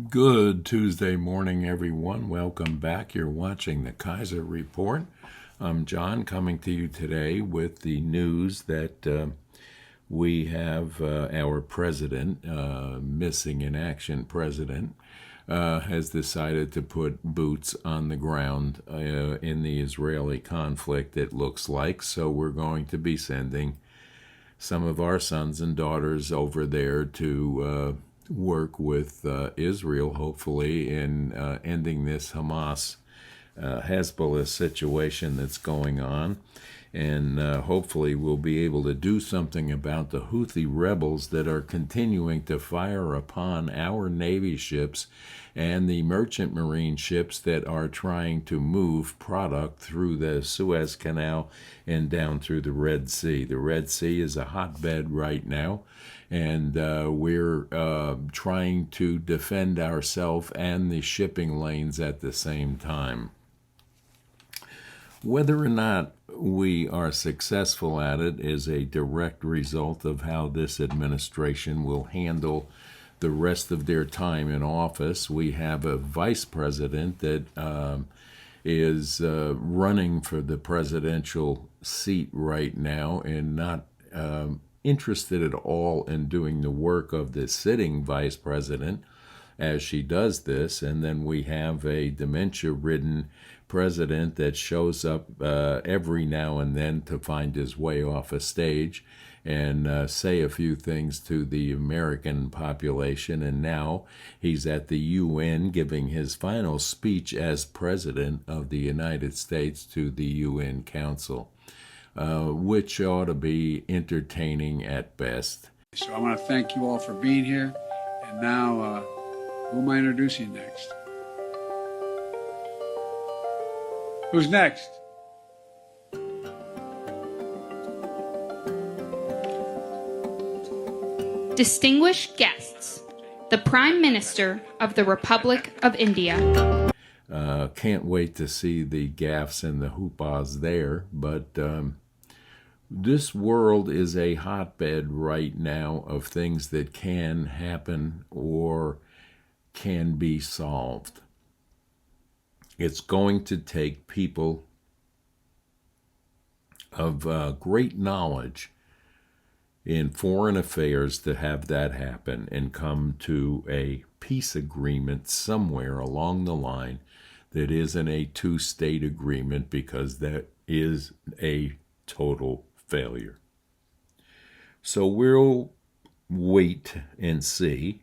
Good Tuesday morning, everyone. Welcome back. You're watching the Kaiser Report. I'm John, coming to you today with the news that we have our president, missing in action president, has decided to put boots on the ground in the Israeli conflict, it looks like. So we're going to be sending some of our sons and daughters over there to work with Israel, hopefully, in ending this Hezbollah situation that's going on. And hopefully we'll be able to do something about the Houthi rebels that are continuing to fire upon our Navy ships and the merchant marine ships that are trying to move product through the Suez Canal and down through the Red Sea. The Red Sea is a hotbed right now, and we're trying to defend ourselves and the shipping lanes at the same time. Whether or not we are successful at it is a direct result of how this administration will handle the rest of their time in office. We have a vice president that is running for the presidential seat right now and not interested at all in doing the work of the sitting vice president as she does this. And then we have a dementia-ridden president that shows up every now and then to find his way off a stage and say a few things to the American population. And now he's at the UN giving his final speech as president of the United States to the UN Council, which ought to be entertaining at best. So I want to thank you all for being here. And now, who am I introducing next? Who's next? Distinguished guests, the Prime Minister of the Republic of India. Can't wait to see the gaffes and the hoopahs there, but this world is a hotbed right now of things that can happen or can be solved. It's going to take people of great knowledge in foreign affairs to have that happen and come to a peace agreement somewhere along the line that isn't a two-state agreement, because that is a total failure. So we'll wait and see.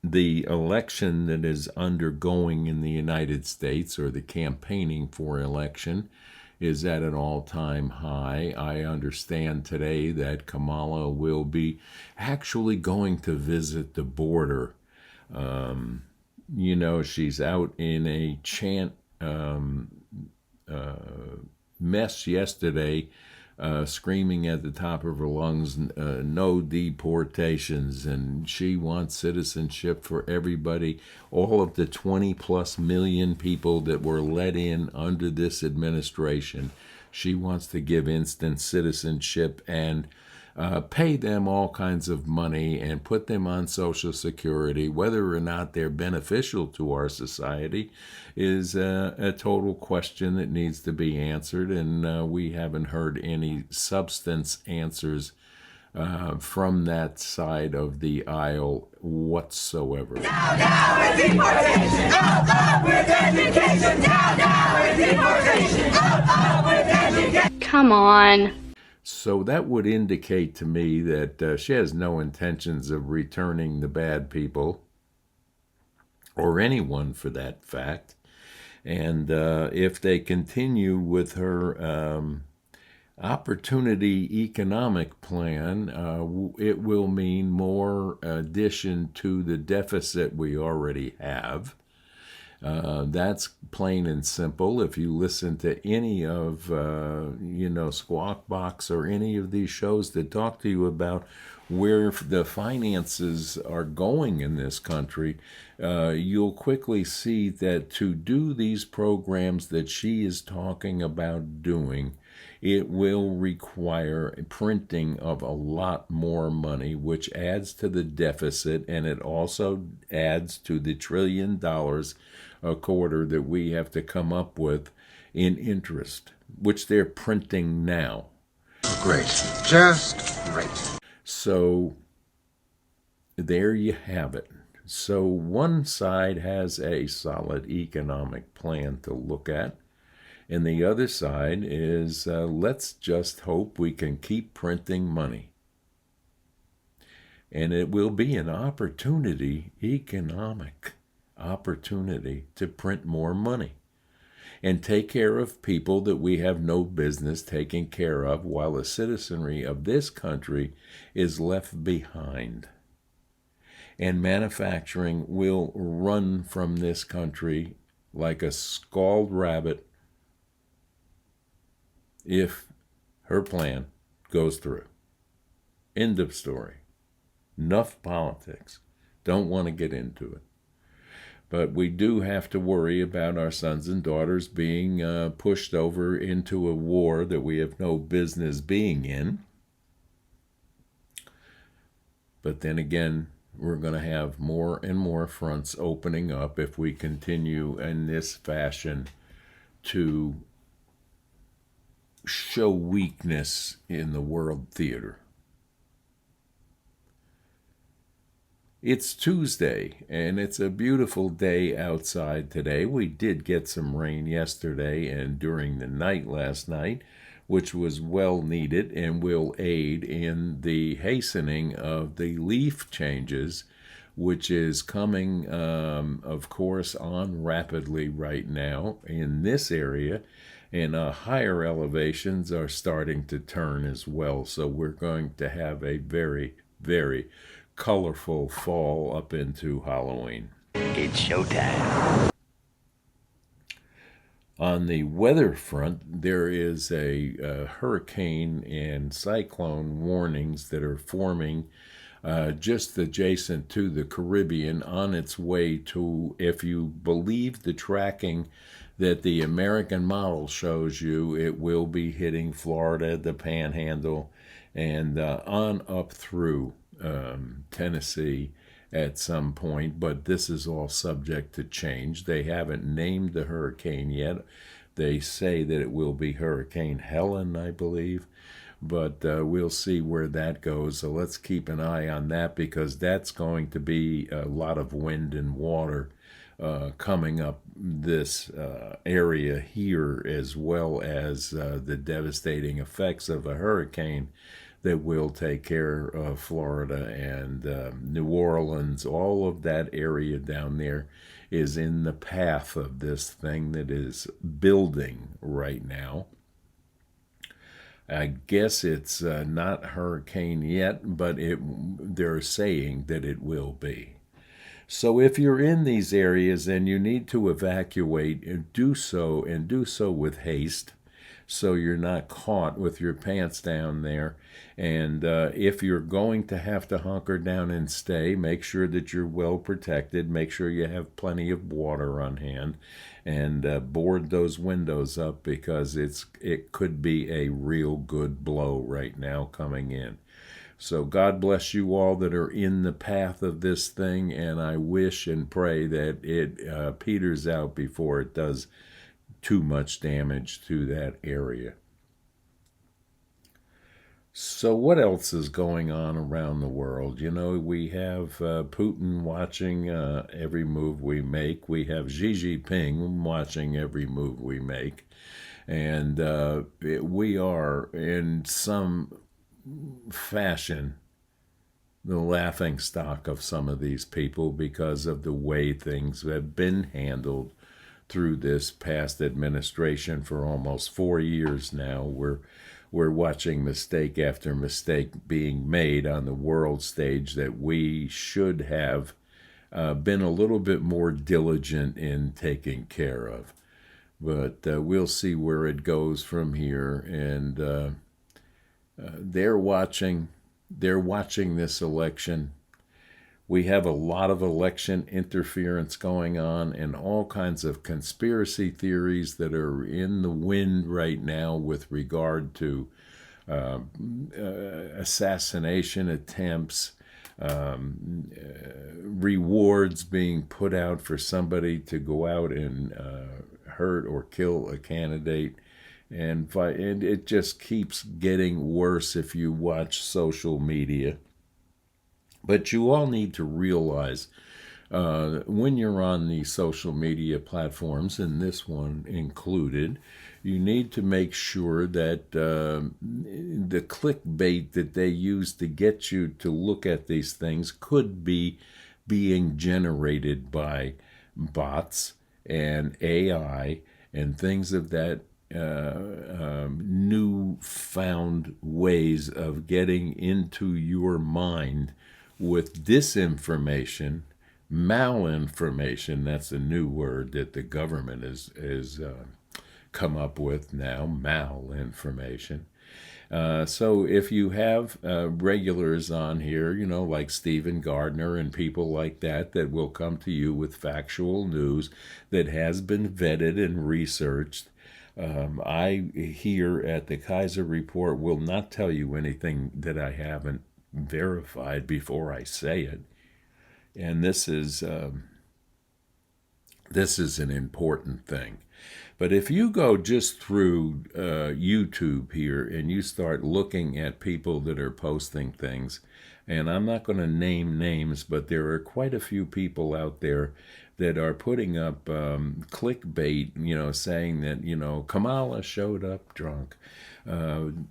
The election that is undergoing in the United States, or the campaigning for election, is at an all-time high. I understand today that Kamala will be actually going to visit the border. She's out in a chant mess yesterday, screaming at the top of her lungs, no deportations, and she wants citizenship for everybody. All of the 20+ million people that were let in under this administration, she wants to give instant citizenship and pay them all kinds of money and put them on Social Security. Whether or not they're beneficial to our society is a total question that needs to be answered, and we haven't heard any substance answers from that side of the aisle whatsoever. Down with deportation! Up with education! Down with deportation! Up with education! Come on. So that would indicate to me that she has no intentions of returning the bad people, or anyone for that fact. And if they continue with her opportunity economic plan, it will mean more addition to the deficit we already have. That's plain and simple. If you listen to any of, Squawk Box or any of these shows that talk to you about where the finances are going in this country, you'll quickly see that to do these programs that she is talking about doing It will require a printing of a lot more money, which adds to the deficit, and it also adds to the $1 trillion a quarter that we have to come up with in interest, which they're printing now. Great. Just great. So there you have it. So one side has a solid economic plan to look at, and the other side is let's just hope we can keep printing money. And it will be an opportunity, economic opportunity, to print more money and take care of people that we have no business taking care of, while the citizenry of this country is left behind. And manufacturing will run from this country like a scalded rabbit if her plan goes through. End of story. Enough politics. Don't want to get into it. But we do have to worry about our sons and daughters being pushed over into a war that we have no business being in. But then again, we're going to have more and more fronts opening up if we continue in this fashion to show weakness in the world theater. It's Tuesday, and it's a beautiful day outside today. We did get some rain yesterday and during the night last night, which was well needed and will aid in the hastening of the leaf changes, which is coming, of course, on rapidly right now in this area, and higher elevations are starting to turn as well. So we're going to have a very, very colorful fall up into Halloween. It's showtime. On the weather front, there is a hurricane and cyclone warnings that are forming just adjacent to the Caribbean on its way to, if you believe the tracking that the American model shows you, it will be hitting Florida, the Panhandle, and on up through Tennessee at some point, but this is all subject to change. They haven't named the hurricane yet. They say that it will be Hurricane Helen, I believe, but we'll see where that goes. So let's keep an eye on that, because that's going to be a lot of wind and water coming up this area here, as well as the devastating effects of a hurricane that will take care of Florida and New Orleans. All of that area down there is in the path of this thing that is building right now. I guess it's not hurricane yet, but they're saying that it will be. So if you're in these areas and you need to evacuate, do so, and do so with haste, so you're not caught with your pants down there. And if you're going to have to hunker down and stay, make sure that you're well protected. Make sure you have plenty of water on hand, and board those windows up, because it could be a real good blow right now coming in. So God bless you all that are in the path of this thing, and I wish and pray that it peters out before it does too much damage to that area. So what else is going on around the world? You know, we have Putin watching every move we make. We have Xi Jinping watching every move we make. And we are, in some fashion, the laughing stock of some of these people because of the way things have been handled through this past administration for almost 4 years now. We're watching mistake after mistake being made on the world stage that we should have been a little bit more diligent in taking care of. But we'll see where it goes from here. And they're watching this election We have a lot of election interference going on and all kinds of conspiracy theories that are in the wind right now with regard to assassination attempts, rewards being put out for somebody to go out and hurt or kill a candidate. And it just keeps getting worse if you watch social media. But you all need to realize when you're on these social media platforms, and this one included, you need to make sure that the clickbait that they use to get you to look at these things could be being generated by bots and AI and things of that newfound ways of getting into your mind with disinformation, malinformation. That's a new word that the government is come up with now, malinformation. So if you have regulars on here, like Stephen Gardner and people like that will come to you with factual news that has been vetted and researched, I here at the Kaiser Report will not tell you anything that I haven't verified before I say it. And this is an important thing. But if you go just through YouTube here and you start looking at people that are posting things, and I'm not going to name names, but there are quite a few people out there that are putting up clickbait, saying that, Kamala showed up drunk.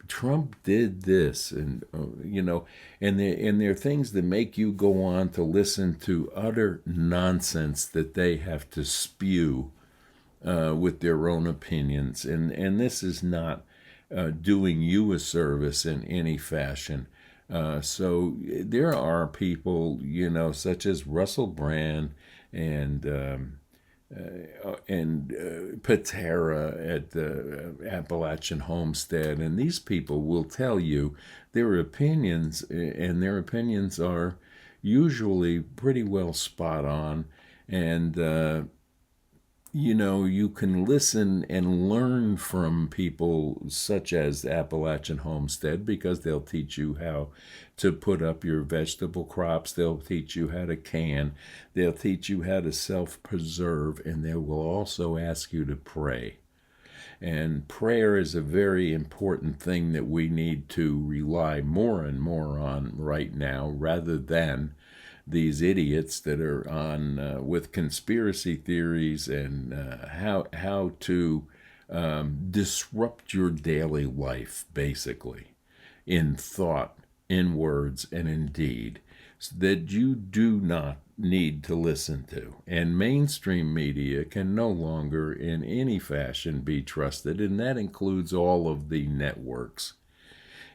Trump did this, and and they're things that make you go on to listen to utter nonsense that they have to spew with their own opinions, and this is not doing you a service in any fashion. So there are people, such as Russell Brand and Patera at the Appalachian Homestead, and these people will tell you their opinions, and their opinions are usually pretty well spot on, and you can listen and learn from people such as Appalachian Homestead, because they'll teach you how to put up your vegetable crops. They'll teach you how to can. They'll teach you how to self-preserve, and they will also ask you to pray. And prayer is a very important thing that we need to rely more and more on right now, rather than these idiots that are on with conspiracy theories and how to disrupt your daily life, basically, in thought, in words, and in deed, so that you do not need to listen to. And mainstream media can no longer in any fashion be trusted, and that includes all of the networks,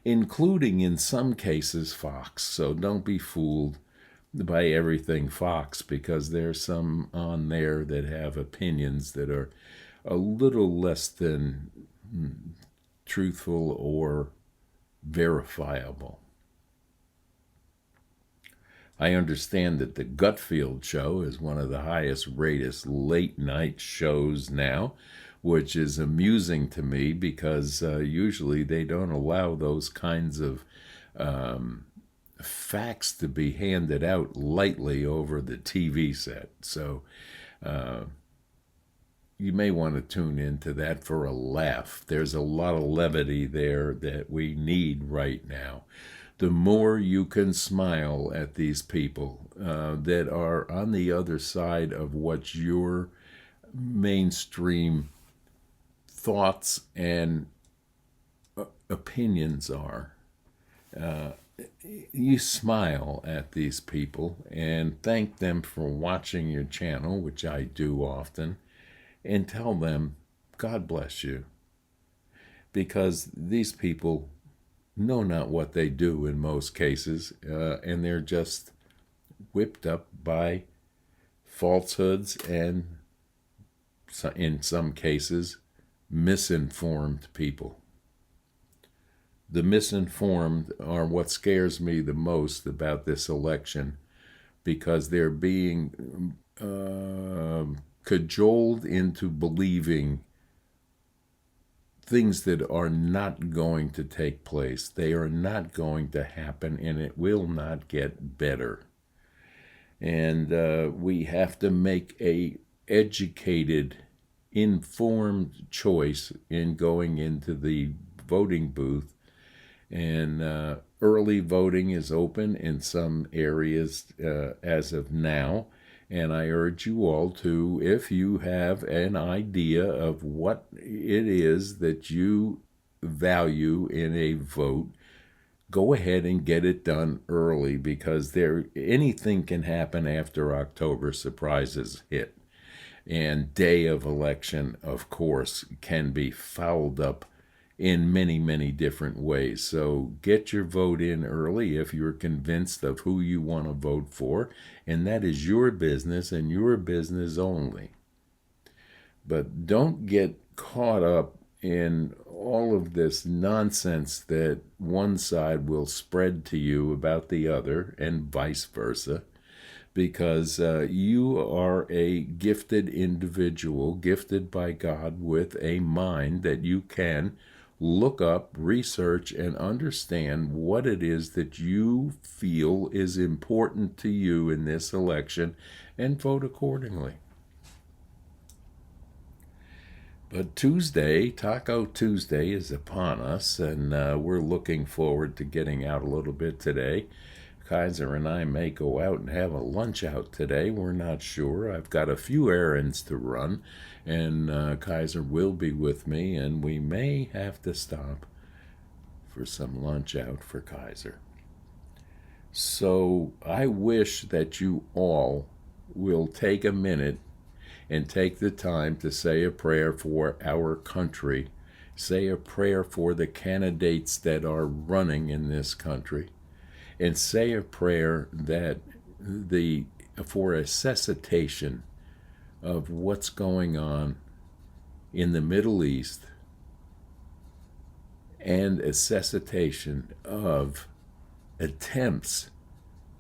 including in some cases Fox. So don't be fooled by everything Fox, because there's some on there that have opinions that are a little less than truthful or verifiable. I understand that the Gutfield Show is one of the highest rated late night shows now, which is amusing to me, because usually they don't allow those kinds of facts to be handed out lightly over the TV set. So you may want to tune into that for a laugh. There's a lot of levity there that we need right now. The more you can smile at these people that are on the other side of what your mainstream thoughts and opinions are, you smile at these people and thank them for watching your channel, which I do often, and tell them, God bless you. Because these people know not what they do in most cases, and they're just whipped up by falsehoods and, in some cases, misinformed people. The misinformed are what scares me the most about this election, because they're being cajoled into believing things that are not going to take place. They are not going to happen, and it will not get better. And we have to make a educated, informed choice in going into the voting booth. And early voting is open in some areas as of now. And I urge you all to, if you have an idea of what it is that you value in a vote, go ahead and get it done early, because anything can happen after October. Surprises hit. And day of election, of course, can be fouled up in many, many different ways. So get your vote in early if you're convinced of who you want to vote for, and that is your business and your business only. But don't get caught up in all of this nonsense that one side will spread to you about the other, and vice versa, because you are a gifted individual, gifted by God with a mind that you can look up, research, and understand what it is that you feel is important to you in this election, and vote accordingly. But Tuesday, Taco Tuesday, is upon us, and we're looking forward to getting out a little bit today. Kaiser and I may go out and have a lunch out today. We're not sure. I've got a few errands to run, and Kaiser will be with me, and we may have to stop for some lunch out for Kaiser. So I wish that you all will take a minute and take the time to say a prayer for our country. Say a prayer for the candidates that are running in this country. And say a prayer that for a cessation of what's going on in the Middle East, and a cessation of attempts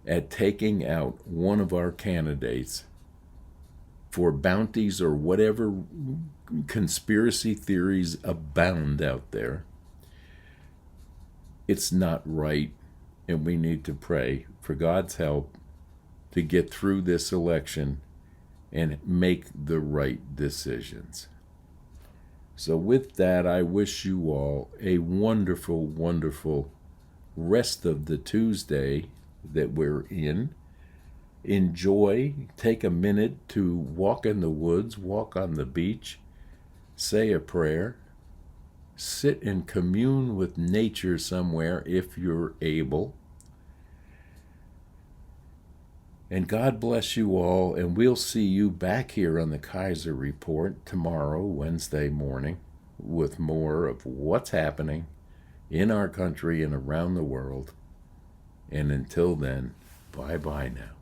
at taking out one of our candidates for bounties or whatever conspiracy theories abound out there. It's not right. And we need to pray for God's help to get through this election and make the right decisions. So with that, I wish you all a wonderful, wonderful rest of the Tuesday that we're in. Enjoy. Take a minute to walk in the woods, walk on the beach, say a prayer. Sit and commune with nature somewhere if you're able. And God bless you all, and we'll see you back here on the Kaiser Report tomorrow, Wednesday morning, with more of what's happening in our country and around the world. And until then, bye-bye now.